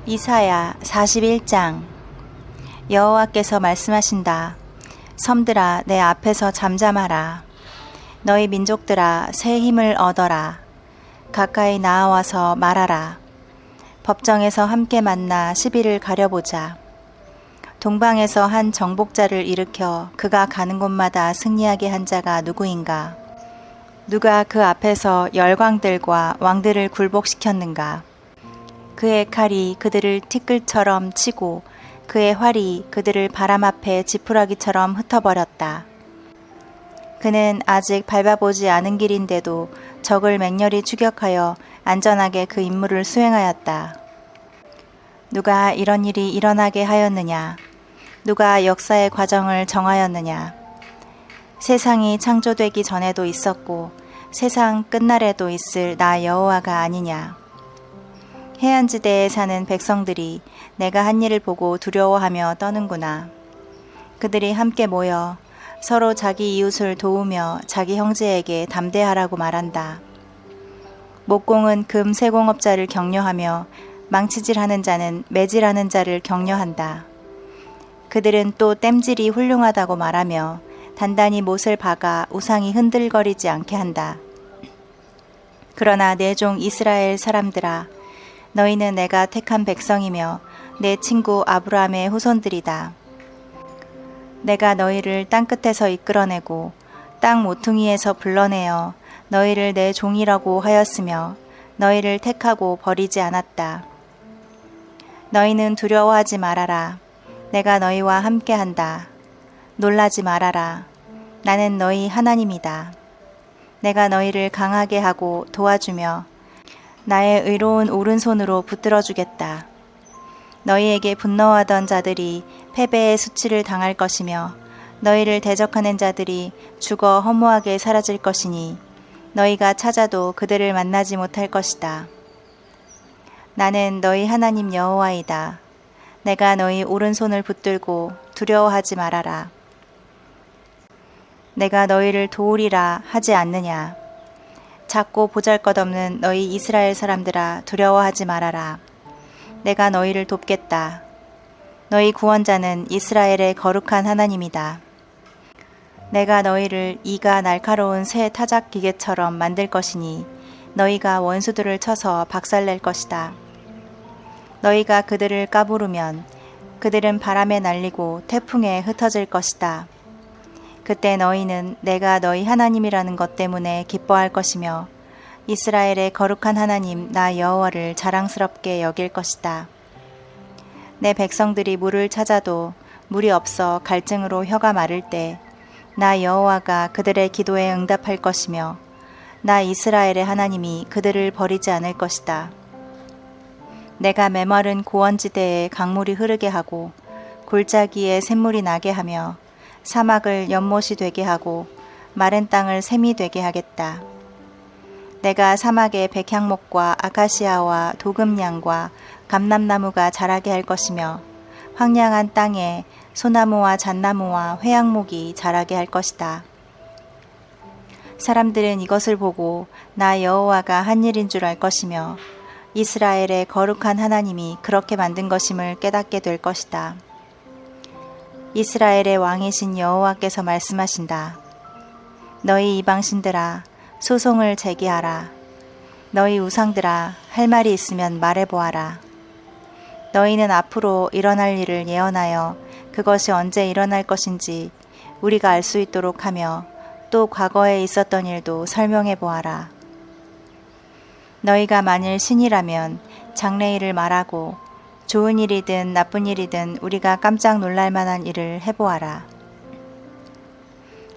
이사야 41장. 여호와께서 말씀하신다. 섬들아, 내 앞에서 잠잠하라. 너희 민족들아, 새 힘을 얻어라. 가까이 나아와서 말하라. 법정에서 함께 만나 시비를 가려보자. 동방에서 한 정복자를 일으켜 그가 가는 곳마다 승리하게 한 자가 누구인가? 누가 그 앞에서 열광들과 왕들을 굴복시켰는가? 그의 칼이 그들을 티끌처럼 치고 그의 활이 그들을 바람 앞에 지푸라기처럼 흩어버렸다. 그는 아직 밟아보지 않은 길인데도 적을 맹렬히 추격하여 안전하게 그 임무를 수행하였다. 누가 이런 일이 일어나게 하였느냐? 누가 역사의 과정을 정하였느냐? 세상이 창조되기 전에도 있었고 세상 끝날에도 있을 나 여호와가 아니냐? 해안지대에 사는 백성들이 내가 한 일을 보고 두려워하며 떠는구나. 그들이 함께 모여 서로 자기 이웃을 도우며 자기 형제에게 담대하라고 말한다. 목공은 금 세공업자를 격려하며 망치질하는 자는 매질하는 자를 격려한다. 그들은 또 땜질이 훌륭하다고 말하며 단단히 못을 박아 우상이 흔들거리지 않게 한다. 그러나 내 종 이스라엘 사람들아, 너희는 내가 택한 백성이며 내 친구 아브라함의 후손들이다. 내가 너희를 땅끝에서 이끌어내고 땅 모퉁이에서 불러내어 너희를 내 종이라고 하였으며 너희를 택하고 버리지 않았다. 너희는 두려워하지 말아라. 내가 너희와 함께한다. 놀라지 말아라. 나는 너희 하나님이다. 내가 너희를 강하게 하고 도와주며 나의 의로운 오른손으로 붙들어 주겠다. 너희에게 분노하던 자들이 패배의 수치를 당할 것이며 너희를 대적하는 자들이 죽어 허무하게 사라질 것이니 너희가 찾아도 그들을 만나지 못할 것이다. 나는 너희 하나님 여호와이다. 내가 너희 오른손을 붙들고 두려워하지 말아라. 내가 너희를 도우리라 하지 않느냐? 작고 보잘것없는 너희 이스라엘 사람들아, 두려워하지 말아라. 내가 너희를 돕겠다. 너희 구원자는 이스라엘의 거룩한 하나님이다. 내가 너희를 이가 날카로운 새 타작 기계처럼 만들 것이니 너희가 원수들을 쳐서 박살낼 것이다. 너희가 그들을 까부르면 그들은 바람에 날리고 태풍에 흩어질 것이다. 그때 너희는 내가 너희 하나님이라는 것 때문에 기뻐할 것이며 이스라엘의 거룩한 하나님 나 여호와를 자랑스럽게 여길 것이다. 내 백성들이 물을 찾아도 물이 없어 갈증으로 혀가 마를 때 나 여호와가 그들의 기도에 응답할 것이며 나 이스라엘의 하나님이 그들을 버리지 않을 것이다. 내가 메마른 고원지대에 강물이 흐르게 하고 골짜기에 샘물이 나게 하며 사막을 연못이 되게 하고 마른 땅을 샘이 되게 하겠다. 내가 사막에 백향목과 아카시아와 도금냥과 감람나무가 자라게 할 것이며 황량한 땅에 소나무와 잣나무와 회양목이 자라게 할 것이다. 사람들은 이것을 보고 나 여호와가 한 일인 줄 알 것이며 이스라엘의 거룩한 하나님이 그렇게 만든 것임을 깨닫게 될 것이다. 이스라엘의 왕이신 여호와께서 말씀하신다. 너희 이방신들아, 소송을 제기하라. 너희 우상들아, 할 말이 있으면 말해보아라. 너희는 앞으로 일어날 일을 예언하여 그것이 언제 일어날 것인지 우리가 알 수 있도록 하며 또 과거에 있었던 일도 설명해 보아라. 너희가 만일 신이라면 장래일을 말하고 좋은 일이든 나쁜 일이든 우리가 깜짝 놀랄 만한 일을 해보아라.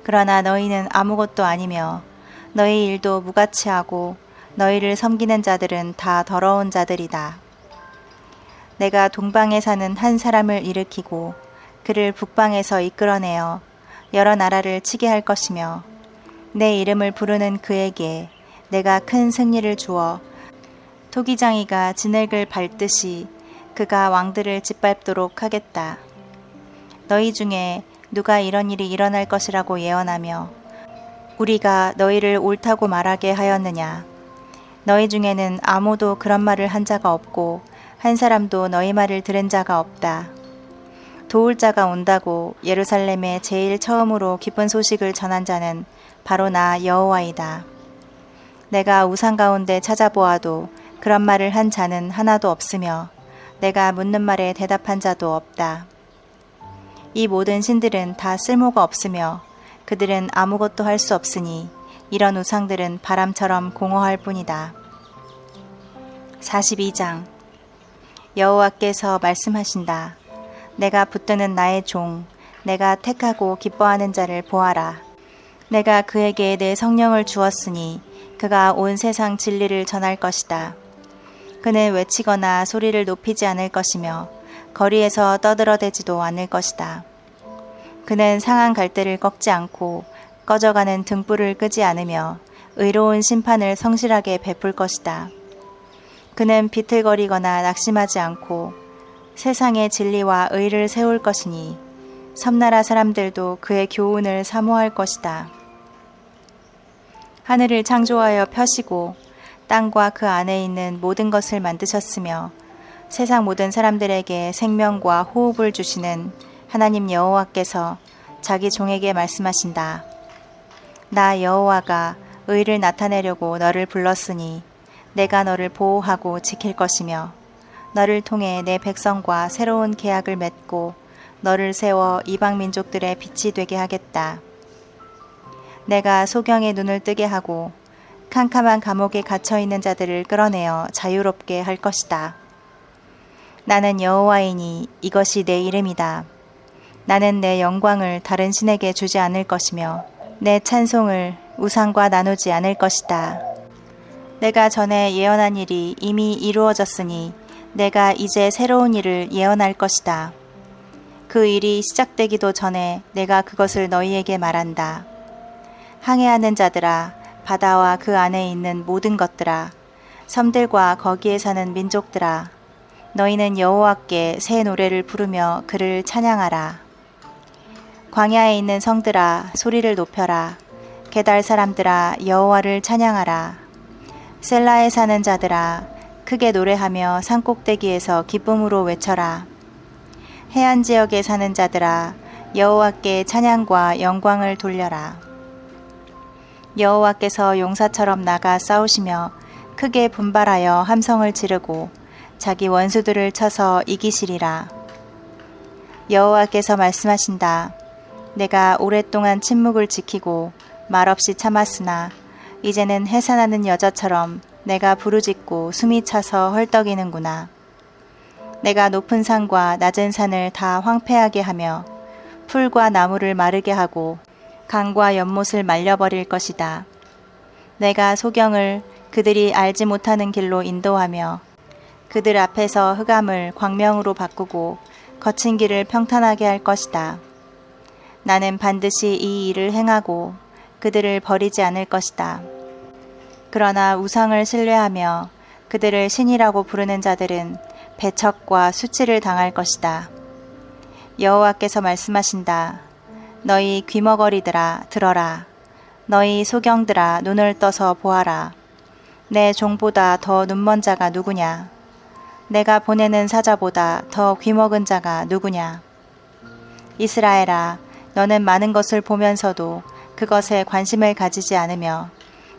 그러나 너희는 아무것도 아니며 너희 일도 무가치하고 너희를 섬기는 자들은 다 더러운 자들이다. 내가 동방에 사는 한 사람을 일으키고 그를 북방에서 이끌어내어 여러 나라를 치게 할 것이며 내 이름을 부르는 그에게 내가 큰 승리를 주어 토기장이가 진흙을 밟듯이 그가 왕들을 짓밟도록 하겠다. 너희 중에 누가 이런 일이 일어날 것이라고 예언하며 우리가 너희를 옳다고 말하게 하였느냐? 너희 중에는 아무도 그런 말을 한 자가 없고 한 사람도 너희 말을 들은 자가 없다. 도울 자가 온다고 예루살렘에 제일 처음으로 기쁜 소식을 전한 자는 바로 나 여호와이다. 내가 우상 가운데 찾아보아도 그런 말을 한 자는 하나도 없으며 내가 묻는 말에 대답한 자도 없다. 이 모든 신들은 다 쓸모가 없으며 그들은 아무것도 할 수 없으니 이런 우상들은 바람처럼 공허할 뿐이다. 42장. 여호와께서 말씀하신다. 내가 붙드는 나의 종, 내가 택하고 기뻐하는 자를 보아라. 내가 그에게 내 성령을 주었으니 그가 온 세상 진리를 전할 것이다. 그는 외치거나 소리를 높이지 않을 것이며 거리에서 떠들어대지도 않을 것이다. 그는 상한 갈대를 꺾지 않고 꺼져가는 등불을 끄지 않으며 의로운 심판을 성실하게 베풀 것이다. 그는 비틀거리거나 낙심하지 않고 세상의 진리와 의를 세울 것이니 섬나라 사람들도 그의 교훈을 사모할 것이다. 하늘을 창조하여 펴시고 땅과 그 안에 있는 모든 것을 만드셨으며 세상 모든 사람들에게 생명과 호흡을 주시는 하나님 여호와께서 자기 종에게 말씀하신다. 나 여호와가 의를 나타내려고 너를 불렀으니 내가 너를 보호하고 지킬 것이며 너를 통해 내 백성과 새로운 계약을 맺고 너를 세워 이방 민족들의 빛이 되게 하겠다. 내가 소경의 눈을 뜨게 하고 캄캄한 감옥에 갇혀있는 자들을 끌어내어 자유롭게 할 것이다. 나는 여호와이니 이것이 내 이름이다. 나는 내 영광을 다른 신에게 주지 않을 것이며 내 찬송을 우상과 나누지 않을 것이다. 내가 전에 예언한 일이 이미 이루어졌으니 내가 이제 새로운 일을 예언할 것이다. 그 일이 시작되기도 전에 내가 그것을 너희에게 말한다. 항해하는 자들아, 바다와 그 안에 있는 모든 것들아, 섬들과 거기에 사는 민족들아, 너희는 여호와께 새 노래를 부르며 그를 찬양하라. 광야에 있는 성들아, 소리를 높여라. 게달 사람들아, 여호와를 찬양하라. 셀라에 사는 자들아, 크게 노래하며 산꼭대기에서 기쁨으로 외쳐라. 해안 지역에 사는 자들아, 여호와께 찬양과 영광을 돌려라. 여호와께서 용사처럼 나가 싸우시며 크게 분발하여 함성을 지르고 자기 원수들을 쳐서 이기시리라. 여호와께서 말씀하신다. 내가 오랫동안 침묵을 지키고 말없이 참았으나 이제는 해산하는 여자처럼 내가 부르짖고 숨이 차서 헐떡이는구나. 내가 높은 산과 낮은 산을 다 황폐하게 하며 풀과 나무를 마르게 하고 강과 연못을 말려버릴 것이다. 내가 소경을 그들이 알지 못하는 길로 인도하며 그들 앞에서 흑암을 광명으로 바꾸고 거친 길을 평탄하게 할 것이다. 나는 반드시 이 일을 행하고 그들을 버리지 않을 것이다. 그러나 우상을 신뢰하며 그들을 신이라고 부르는 자들은 배척과 수치를 당할 것이다. 여호와께서 말씀하신다. 너희 귀머거리들아 들어라. 너희 소경들아 눈을 떠서 보아라. 내 종보다 더 눈먼 자가 누구냐? 내가 보내는 사자보다 더 귀먹은 자가 누구냐? 이스라엘아, 너는 많은 것을 보면서도 그것에 관심을 가지지 않으며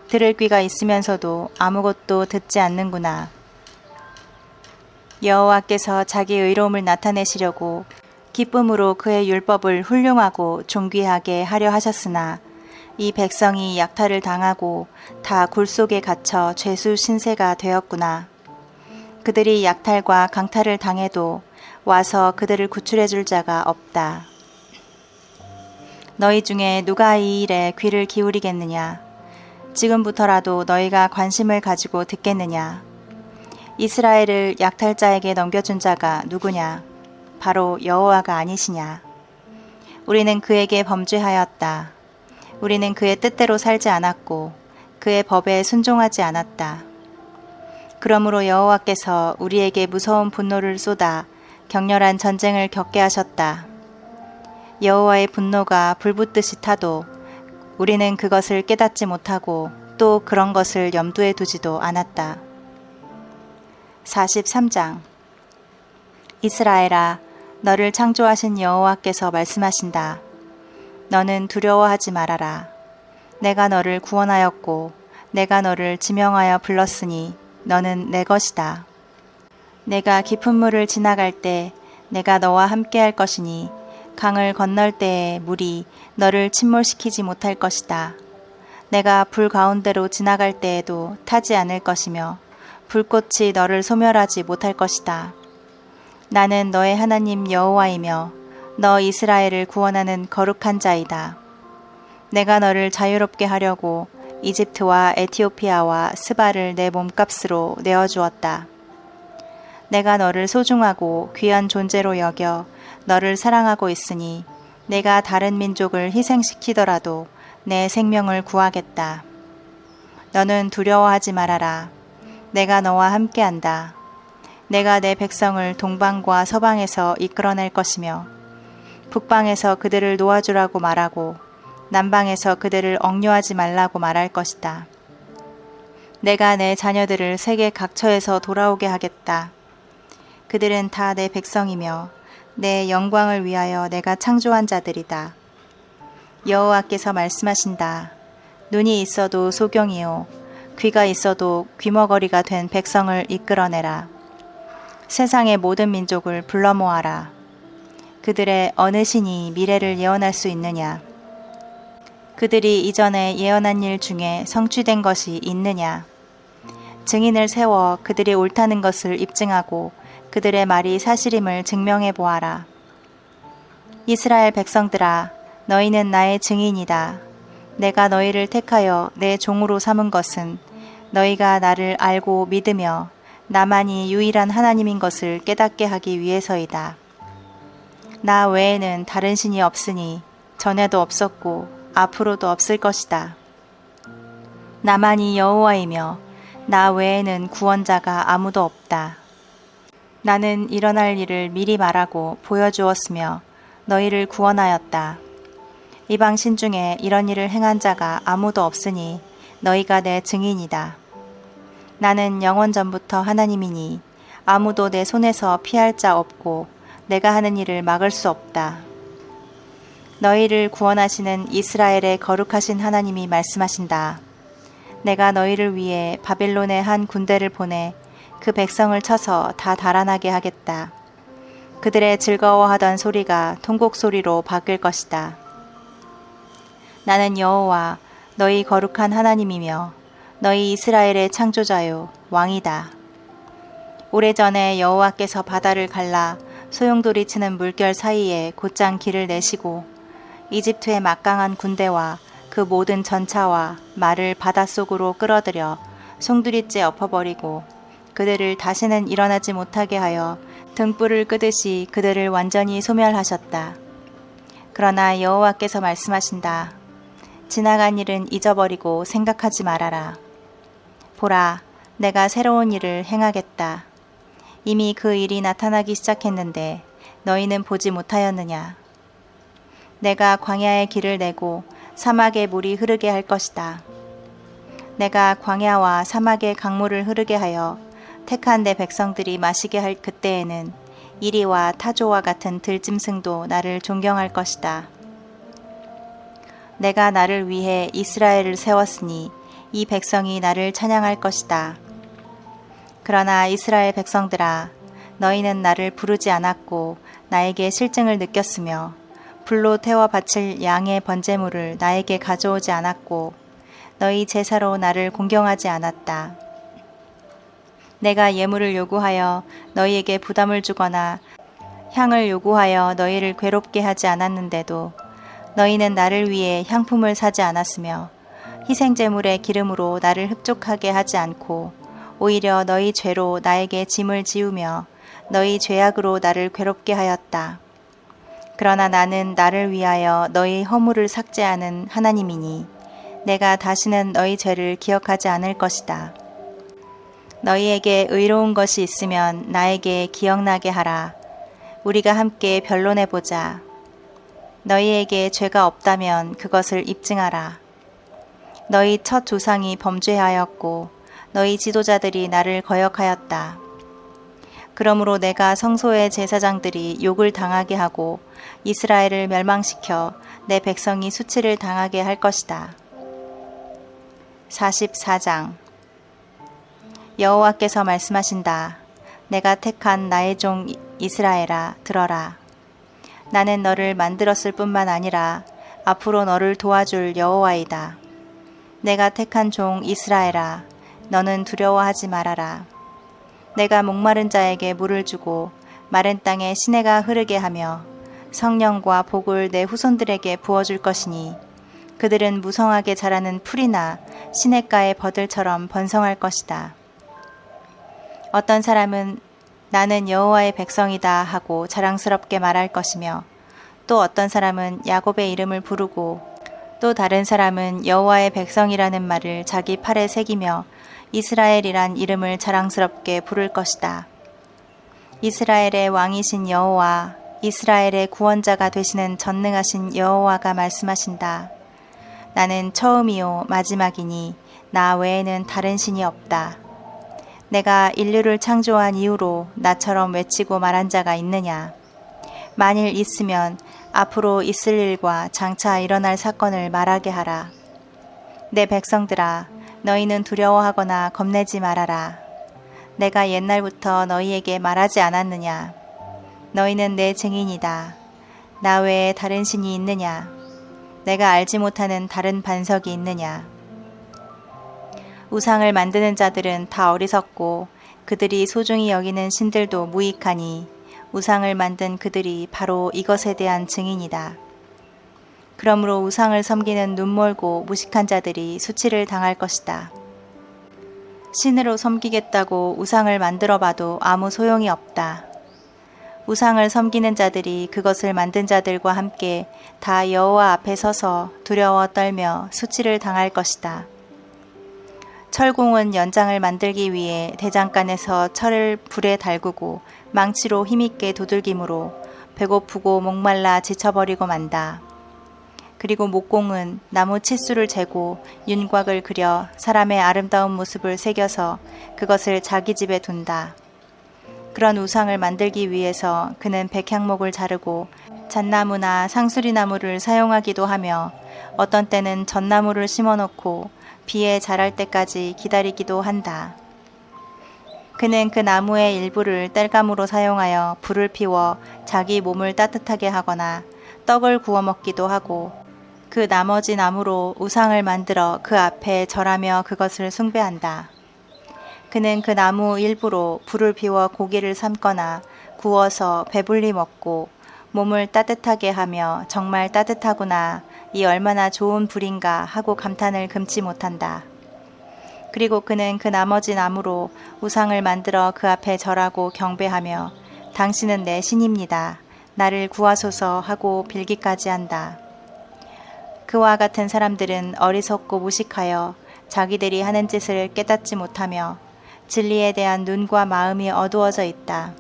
들을 귀가 있으면서도 아무것도 듣지 않는구나. 여호와께서 자기 의로움을 나타내시려고 기쁨으로 그의 율법을 훌륭하고 존귀하게 하려 하셨으나 이 백성이 약탈을 당하고 다 굴 속에 갇혀 죄수 신세가 되었구나. 그들이 약탈과 강탈을 당해도 와서 그들을 구출해 줄 자가 없다. 너희 중에 누가 이 일에 귀를 기울이겠느냐? 지금부터라도 너희가 관심을 가지고 듣겠느냐? 이스라엘을 약탈자에게 넘겨준 자가 누구냐? 바로 여호와가 아니시냐? 우리는 그에게 범죄하였다. 우리는 그의 뜻대로 살지 않았고 그의 법에 순종하지 않았다. 그러므로 여호와께서 우리에게 무서운 분노를 쏟아 격렬한 전쟁을 겪게 하셨다. 여호와의 분노가 불붙듯이 타도 우리는 그것을 깨닫지 못하고 또 그런 것을 염두에 두지도 않았다. 43장. 이스라엘아, 너를 창조하신 여호와께서 말씀하신다. 너는 두려워하지 말아라. 내가 너를 구원하였고 내가 너를 지명하여 불렀으니 너는 내 것이다. 내가 깊은 물을 지나갈 때 내가 너와 함께 할 것이니 강을 건널 때에 물이 너를 침몰시키지 못할 것이다. 내가 불 가운데로 지나갈 때에도 타지 않을 것이며 불꽃이 너를 소멸하지 못할 것이다. 나는 너의 하나님 여호와이며 너 이스라엘을 구원하는 거룩한 자이다. 내가 너를 자유롭게 하려고 이집트와 에티오피아와 스바를 내 몸값으로 내어주었다. 내가 너를 소중하고 귀한 존재로 여겨 너를 사랑하고 있으니 내가 다른 민족을 희생시키더라도 내 생명을 구하겠다. 너는 두려워하지 말아라. 내가 너와 함께한다. 내가 내 백성을 동방과 서방에서 이끌어낼 것이며 북방에서 그들을 놓아주라고 말하고 남방에서 그들을 억류하지 말라고 말할 것이다. 내가 내 자녀들을 세계 각처에서 돌아오게 하겠다. 그들은 다 내 백성이며 내 영광을 위하여 내가 창조한 자들이다. 여호와께서 말씀하신다. 눈이 있어도 소경이요 귀가 있어도 귀머거리가 된 백성을 이끌어내라. 세상의 모든 민족을 불러 모아라. 그들의 어느 신이 미래를 예언할 수 있느냐? 그들이 이전에 예언한 일 중에 성취된 것이 있느냐? 증인을 세워 그들이 옳다는 것을 입증하고 그들의 말이 사실임을 증명해 보아라. 이스라엘 백성들아, 너희는 나의 증인이다. 내가 너희를 택하여 내 종으로 삼은 것은 너희가 나를 알고 믿으며 나만이 유일한 하나님인 것을 깨닫게 하기 위해서이다. 나 외에는 다른 신이 없으니 전에도 없었고 앞으로도 없을 것이다. 나만이 여호와이며 나 외에는 구원자가 아무도 없다. 나는 일어날 일을 미리 말하고 보여주었으며 너희를 구원하였다. 이방 신 중에 이런 일을 행한 자가 아무도 없으니 너희가 내 증인이다. 나는 영원 전부터 하나님이니 아무도 내 손에서 피할 자 없고 내가 하는 일을 막을 수 없다. 너희를 구원하시는 이스라엘의 거룩하신 하나님이 말씀하신다. 내가 너희를 위해 바벨론의 한 군대를 보내 그 백성을 쳐서 다 달아나게 하겠다. 그들의 즐거워하던 소리가 통곡 소리로 바뀔 것이다. 나는 여호와 너희 거룩한 하나님이며 너희 이스라엘의 창조자요 왕이다. 오래전에 여호와께서 바다를 갈라 소용돌이 치는 물결 사이에 곧장 길을 내시고 이집트의 막강한 군대와 그 모든 전차와 말을 바닷속으로 끌어들여 송두리째 엎어버리고 그들을 다시는 일어나지 못하게 하여 등불을 끄듯이 그들을 완전히 소멸하셨다. 그러나 여호와께서 말씀하신다. 지나간 일은 잊어버리고 생각하지 말아라. 보라, 내가 새로운 일을 행하겠다. 이미 그 일이 나타나기 시작했는데 너희는 보지 못하였느냐. 내가 광야에 길을 내고 사막에 물이 흐르게 할 것이다. 내가 광야와 사막에 강물을 흐르게 하여 택한 내 백성들이 마시게 할 그때에는 이리와 타조와 같은 들짐승도 나를 존경할 것이다. 내가 나를 위해 이스라엘을 세웠으니 이 백성이 나를 찬양할 것이다. 그러나 이스라엘 백성들아, 너희는 나를 부르지 않았고 나에게 실증을 느꼈으며 불로 태워 바칠 양의 번제물을 나에게 가져오지 않았고 너희 제사로 나를 공경하지 않았다. 내가 예물을 요구하여 너희에게 부담을 주거나 향을 요구하여 너희를 괴롭게 하지 않았는데도 너희는 나를 위해 향품을 사지 않았으며 희생제물의 기름으로 나를 흡족하게 하지 않고 오히려 너희 죄로 나에게 짐을 지우며 너희 죄악으로 나를 괴롭게 하였다. 그러나 나는 나를 위하여 너희 허물을 삭제하는 하나님이니 내가 다시는 너희 죄를 기억하지 않을 것이다. 너희에게 의로운 것이 있으면 나에게 기억나게 하라. 우리가 함께 변론해보자. 너희에게 죄가 없다면 그것을 입증하라. 너희 첫 조상이 범죄하였고 너희 지도자들이 나를 거역하였다. 그러므로 내가 성소의 제사장들이 욕을 당하게 하고 이스라엘을 멸망시켜 내 백성이 수치를 당하게 할 것이다. 44장. 여호와께서 말씀하신다. 내가 택한 나의 종 이스라엘아, 들어라. 나는 너를 만들었을 뿐만 아니라 앞으로 너를 도와줄 여호와이다. 내가 택한 종 이스라엘아, 너는 두려워하지 말아라. 내가 목마른 자에게 물을 주고 마른 땅에 시내가 흐르게 하며 성령과 복을 내 후손들에게 부어줄 것이니 그들은 무성하게 자라는 풀이나 시냇가의 버들처럼 번성할 것이다. 어떤 사람은 나는 여호와의 백성이다 하고 자랑스럽게 말할 것이며 또 어떤 사람은 야곱의 이름을 부르고 또 다른 사람은 여호와의 백성이라는 말을 자기 팔에 새기며 이스라엘이란 이름을 자랑스럽게 부를 것이다. 이스라엘의 왕이신 여호와, 이스라엘의 구원자가 되시는 전능하신 여호와가 말씀하신다. 나는 처음이요 마지막이니 나 외에는 다른 신이 없다. 내가 인류를 창조한 이후로 나처럼 외치고 말한 자가 있느냐? 만일 있으면 앞으로 있을 일과 장차 일어날 사건을 말하게 하라. 내 백성들아, 너희는 두려워하거나 겁내지 말아라. 내가 옛날부터 너희에게 말하지 않았느냐? 너희는 내 증인이다. 나 외에 다른 신이 있느냐? 내가 알지 못하는 다른 반석이 있느냐? 우상을 만드는 자들은 다 어리석고 그들이 소중히 여기는 신들도 무익하니 우상을 만든 그들이 바로 이것에 대한 증인이다. 그러므로 우상을 섬기는 눈멀고 무식한 자들이 수치를 당할 것이다. 신으로 섬기겠다고 우상을 만들어 봐도 아무 소용이 없다. 우상을 섬기는 자들이 그것을 만든 자들과 함께 다 여호와 앞에 서서 두려워 떨며 수치를 당할 것이다. 철공은 연장을 만들기 위해 대장간에서 철을 불에 달구고 망치로 힘있게 두들기므로 배고프고 목말라 지쳐버리고 만다. 그리고 목공은 나무 치수를 재고 윤곽을 그려 사람의 아름다운 모습을 새겨서 그것을 자기 집에 둔다. 그런 우상을 만들기 위해서 그는 백향목을 자르고 잣나무나 상수리나무를 사용하기도 하며 어떤 때는 전나무를 심어놓고 비에 자랄 때까지 기다리기도 한다. 그는 그 나무의 일부를 땔감으로 사용하여 불을 피워 자기 몸을 따뜻하게 하거나 떡을 구워 먹기도 하고 그 나머지 나무로 우상을 만들어 그 앞에 절하며 그것을 숭배한다. 그는 그 나무 일부로 불을 피워 고기를 삶거나 구워서 배불리 먹고 몸을 따뜻하게 하며 정말 따뜻하구나, 이 얼마나 좋은 불인가 하고 감탄을 금치 못한다. 그리고 그는 그 나머지 나무로 우상을 만들어 그 앞에 절하고 경배하며 당신은 내 신입니다. 나를 구하소서 하고 빌기까지 한다. 그와 같은 사람들은 어리석고 무식하여 자기들이 하는 짓을 깨닫지 못하며 진리에 대한 눈과 마음이 어두워져 있다.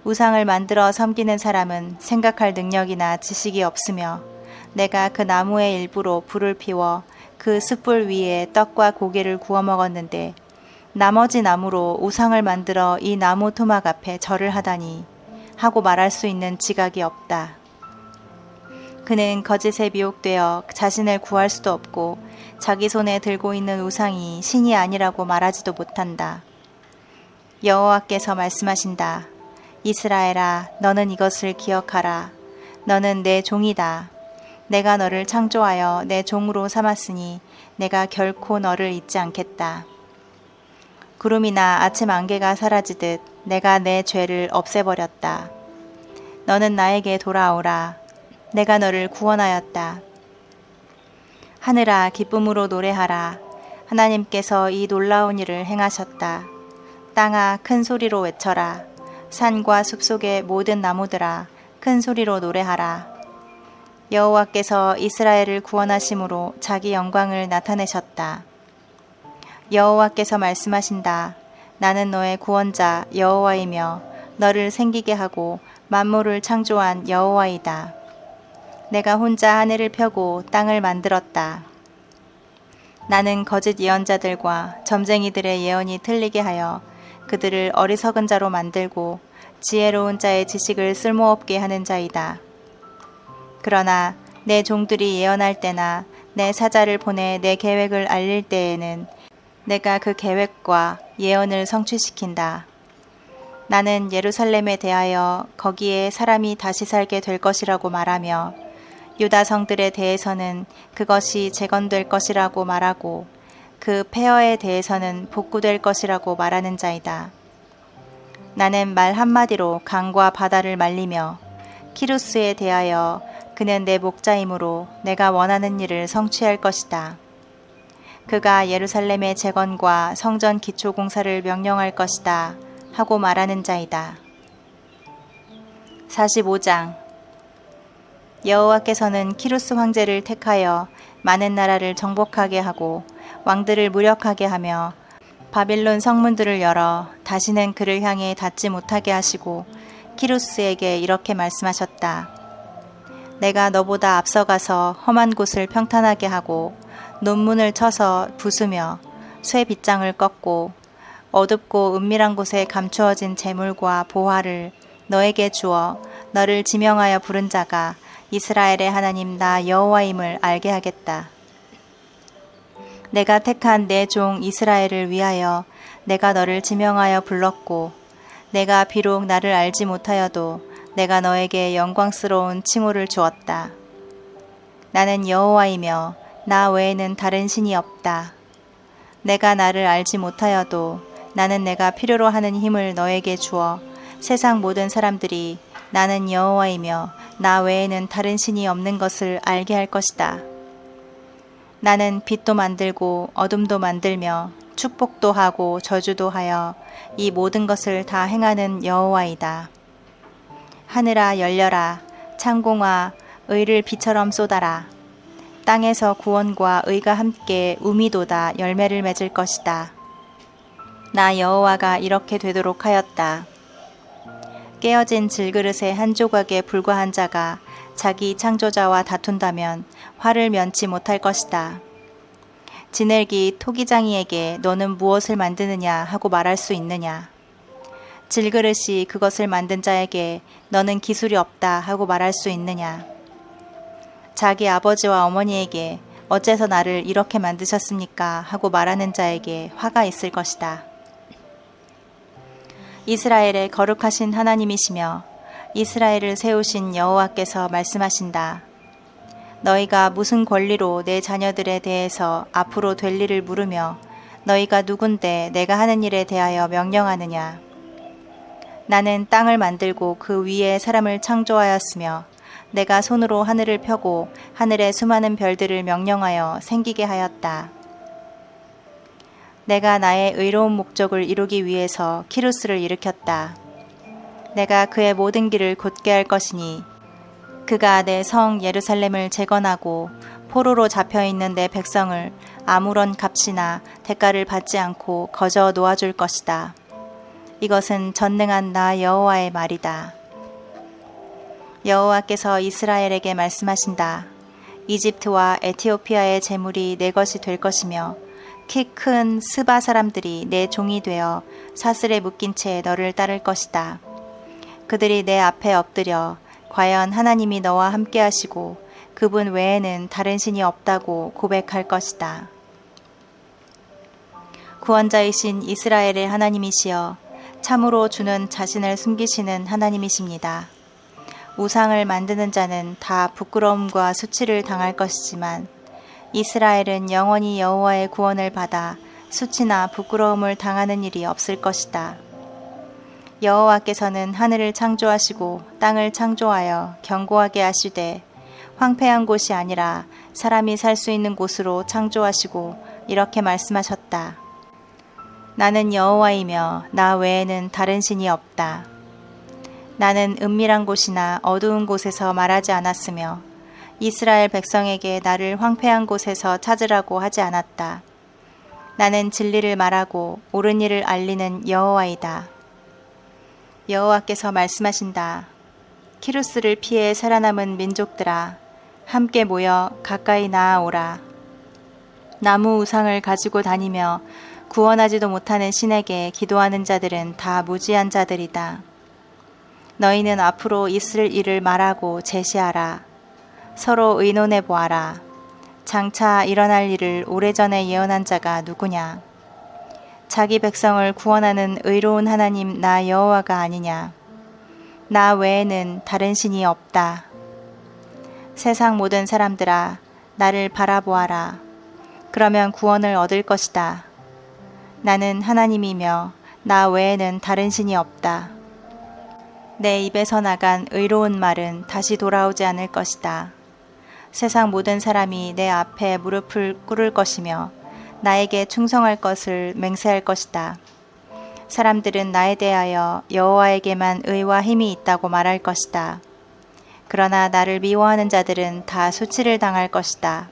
우상을 만들어 섬기는 사람은 생각할 능력이나 지식이 없으며 내가 그 나무의 일부로 불을 피워 그 숯불 위에 떡과 고기를 구워 먹었는데 나머지 나무로 우상을 만들어 이 나무 토막 앞에 절을 하다니 하고 말할 수 있는 지각이 없다. 그는 거짓에 미혹되어 자신을 구할 수도 없고 자기 손에 들고 있는 우상이 신이 아니라고 말하지도 못한다. 여호와께서 말씀하신다. 이스라엘아, 너는 이것을 기억하라. 너는 내 종이다. 내가 너를 창조하여 내 종으로 삼았으니 내가 결코 너를 잊지 않겠다. 구름이나 아침 안개가 사라지듯 내가 내 죄를 없애버렸다. 너는 나에게 돌아오라. 내가 너를 구원하였다. 하늘아, 기쁨으로 노래하라. 하나님께서 이 놀라운 일을 행하셨다. 땅아, 큰 소리로 외쳐라. 산과 숲속의 모든 나무들아, 큰 소리로 노래하라. 여호와께서 이스라엘을 구원하심으로 자기 영광을 나타내셨다. 여호와께서 말씀하신다. 나는 너의 구원자 여호와이며 너를 생기게 하고 만물을 창조한 여호와이다. 내가 혼자 하늘을 펴고 땅을 만들었다. 나는 거짓 예언자들과 점쟁이들의 예언이 틀리게 하여 그들을 어리석은 자로 만들고 지혜로운 자의 지식을 쓸모없게 하는 자이다. 그러나 내 종들이 예언할 때나 내 사자를 보내 내 계획을 알릴 때에는 내가 그 계획과 예언을 성취시킨다. 나는 예루살렘에 대하여 거기에 사람이 다시 살게 될 것이라고 말하며 유다 성들에 대해서는 그것이 재건될 것이라고 말하고 그 폐허에 대해서는 복구될 것이라고 말하는 자이다. 나는 말 한마디로 강과 바다를 말리며 키루스에 대하여 그는 내 목자이므로 내가 원하는 일을 성취할 것이다. 그가 예루살렘의 재건과 성전 기초 공사를 명령할 것이다 하고 말하는 자이다. 45장. 여호와께서는 키루스 황제를 택하여 많은 나라를 정복하게 하고 왕들을 무력하게 하며 바빌론 성문들을 열어 다시는 그를 향해 닿지 못하게 하시고 키루스에게 이렇게 말씀하셨다. 내가 너보다 앞서가서 험한 곳을 평탄하게 하고 논문을 쳐서 부수며 쇠 빗장을 꺾고 어둡고 은밀한 곳에 감추어진 재물과 보화를 너에게 주어 너를 지명하여 부른 자가 이스라엘의 하나님 나 여호와임을 알게 하겠다. 내가 택한 내 종 이스라엘을 위하여 내가 너를 지명하여 불렀고 내가 비록 나를 알지 못하여도 내가 너에게 영광스러운 칭호를 주었다. 나는 여호와이며 나 외에는 다른 신이 없다. 내가 나를 알지 못하여도 나는 내가 필요로 하는 힘을 너에게 주어 세상 모든 사람들이 나는 여호와이며 나 외에는 다른 신이 없는 것을 알게 할 것이다. 나는 빛도 만들고 어둠도 만들며 축복도 하고 저주도 하여 이 모든 것을 다 행하는 여호와이다. 하늘아 열려라. 창공아 의를 비처럼 쏟아라. 땅에서 구원과 의가 함께 우미도다 열매를 맺을 것이다. 나 여호와가 이렇게 되도록 하였다. 깨어진 질그릇의 한 조각에 불과한 자가 자기 창조자와 다툰다면 화를 면치 못할 것이다. 지넬기 토기장이에게 너는 무엇을 만드느냐 하고 말할 수 있느냐. 질그릇이 그것을 만든 자에게 너는 기술이 없다 하고 말할 수 있느냐. 자기 아버지와 어머니에게 어째서 나를 이렇게 만드셨습니까 하고 말하는 자에게 화가 있을 것이다. 이스라엘의 거룩하신 하나님이시며 이스라엘을 세우신 여호와께서 말씀하신다. 너희가 무슨 권리로 내 자녀들에 대해서 앞으로 될 일을 물으며 너희가 누군데 내가 하는 일에 대하여 명령하느냐. 나는 땅을 만들고 그 위에 사람을 창조하였으며 내가 손으로 하늘을 펴고 하늘의 수많은 별들을 명령하여 생기게 하였다. 내가 나의 의로운 목적을 이루기 위해서 키루스를 일으켰다. 내가 그의 모든 길을 곧게 할 것이니 그가 내 성 예루살렘을 재건하고 포로로 잡혀있는 내 백성을 아무런 값이나 대가를 받지 않고 거저 놓아줄 것이다. 이것은 전능한 나 여호와의 말이다. 여호와께서 이스라엘에게 말씀하신다. 이집트와 에티오피아의 재물이 내 것이 될 것이며 키 큰 스바 사람들이 내 종이 되어 사슬에 묶인 채 너를 따를 것이다. 그들이 내 앞에 엎드려 과연 하나님이 너와 함께 하시고 그분 외에는 다른 신이 없다고 고백할 것이다. 구원자이신 이스라엘의 하나님이시여 참으로 주는 자신을 숨기시는 하나님이십니다. 우상을 만드는 자는 다 부끄러움과 수치를 당할 것이지만 이스라엘은 영원히 여호와의 구원을 받아 수치나 부끄러움을 당하는 일이 없을 것이다. 여호와께서는 하늘을 창조하시고 땅을 창조하여 견고하게 하시되 황폐한 곳이 아니라 사람이 살 수 있는 곳으로 창조하시고 이렇게 말씀하셨다. 나는 여호와이며 나 외에는 다른 신이 없다. 나는 은밀한 곳이나 어두운 곳에서 말하지 않았으며 이스라엘 백성에게 나를 황폐한 곳에서 찾으라고 하지 않았다. 나는 진리를 말하고 옳은 일을 알리는 여호와이다. 여호와께서 말씀하신다. 키루스를 피해 살아남은 민족들아, 함께 모여 가까이 나아오라. 나무 우상을 가지고 다니며 구원하지도 못하는 신에게 기도하는 자들은 다 무지한 자들이다. 너희는 앞으로 있을 일을 말하고 제시하라. 서로 의논해 보아라. 장차 일어날 일을 오래전에 예언한 자가 누구냐? 자기 백성을 구원하는 의로운 하나님 나 여호와가 아니냐? 나 외에는 다른 신이 없다. 세상 모든 사람들아, 나를 바라보아라. 그러면 구원을 얻을 것이다. 나는 하나님이며 나 외에는 다른 신이 없다. 내 입에서 나간 의로운 말은 다시 돌아오지 않을 것이다. 세상 모든 사람이 내 앞에 무릎을 꿇을 것이며 나에게 충성할 것을 맹세할 것이다. 사람들은 나에 대하여 여호와에게만 의와 힘이 있다고 말할 것이다. 그러나 나를 미워하는 자들은 다 수치를 당할 것이다.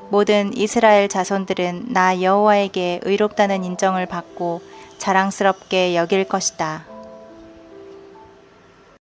모든 이스라엘 자손들은 나 여호와에게 의롭다는 인정을 받고 자랑스럽게 여길 것이다.